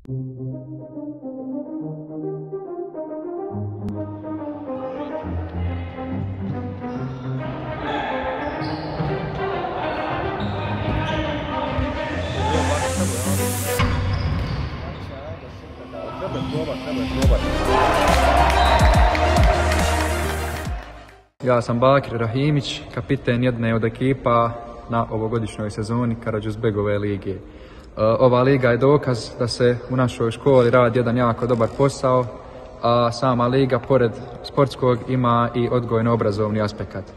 Ja sam Bakir Rahimić, kapiten jedne od ekipa na ovogodišnjoj sezoni Karađorđebegove lige. Ova liga je dokaz da se u našoj školi radi jedan jako dobar posao, a sama liga pored sportskog ima i odgojno-obrazovni aspekt.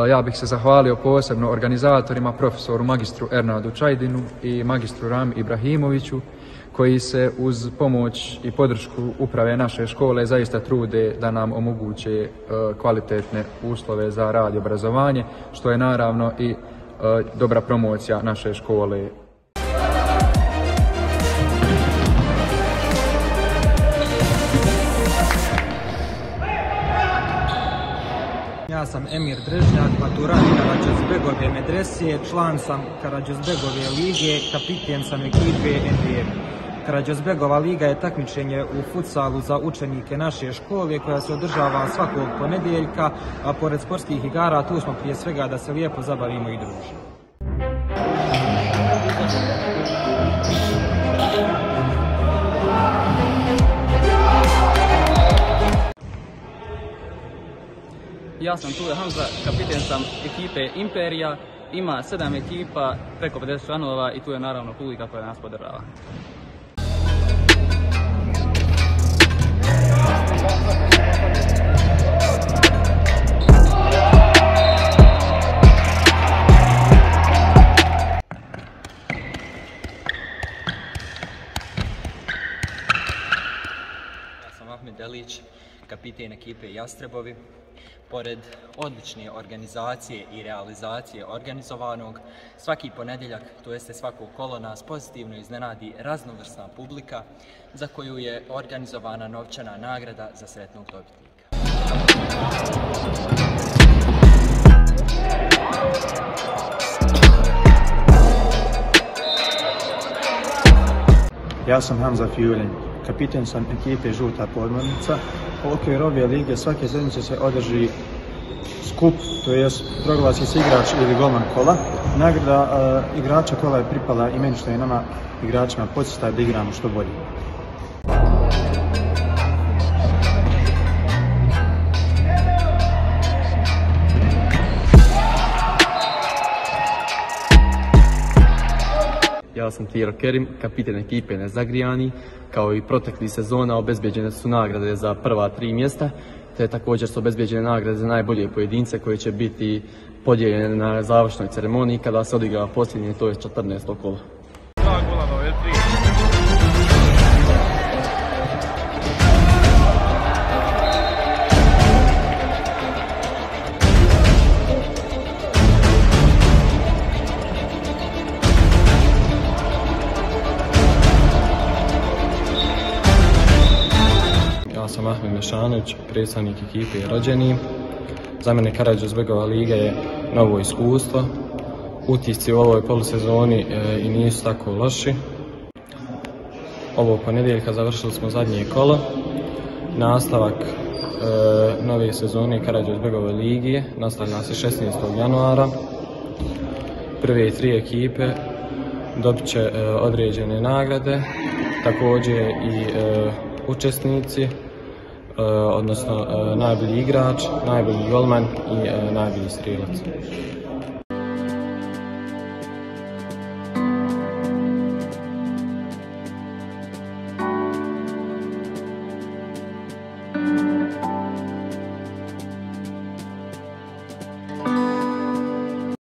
Ja bih se zahvalio posebno organizatorima, profesoru magistru Ernadu Čajdinu i magistru Rami Ibrahimoviću, koji se uz pomoć i podršku uprave naše škole zaista trude da nam omoguće kvalitetne uslove za rad i obrazovanje, što je naravno i dobra promocija naše škole. Ja sam Emir Drežnjak, maturant Karađorđebegove medresije, član sam Karađorđebegove lige, kapiten sam ekipe NBA. Karađorđebegova liga je takmičenje u futsalu za učenike naše škole koja se održava svakog ponedjeljka, a pored sportskih igara tu smo prije svega da se lijepo zabavimo i družimo. Ja sam Tule Hamza, kapiten sam ekipe Imperija, ima 7 ekipa, preko 50 članova i tu je naravno publika koja nas podržava. Ja sam Ahmed Delić, kapiten ekipe Jastrebovi. Pored odlične organizacije i realizacije organizovanog, svaki ponedjeljak, to jeste svako kolo, nas pozitivno iznenadi raznovrsna publika za koju je organizovana novčana nagrada za sretnog dobitnika. Ja sam Hamza Fiulin, kapiten sam ekipe Žuta podmornica. U okviru ove lige svake sedmice se održi skup, to jest proglasi se igrač ili golman kola. Nagrada igrača kola je pripala i meni što je nama igračima podsjeća da igramo što bolje. Ja sam Tijero Kerim, kapiten ekipe Nezagrijani. Kao i proteklih sezona obezbeđene su nagrade za prva 3 mjesta, te također su obezbeđene nagrade za najbolje pojedince koje će biti podijeljene na završnoj ceremoniji kada se odigra posljednje, to je 14. kolo. Ja sam Ahmed Mešanović, predstavnik ekipe Rođeni. Za mene Karađorđebegova liga je novo iskustvo. Utisci u ovoj polusezoni i nisu tako loši. Ovog ponedjeljka završili smo zadnje kolo. Nastavak nove sezone Karađorđebegove lige nastavlja se 16. januara. Prve 3 ekipe dobit će određene nagrade, također i učesnici, odnosno najbolji igrač, najbolji golman i najbolji strijelac. you.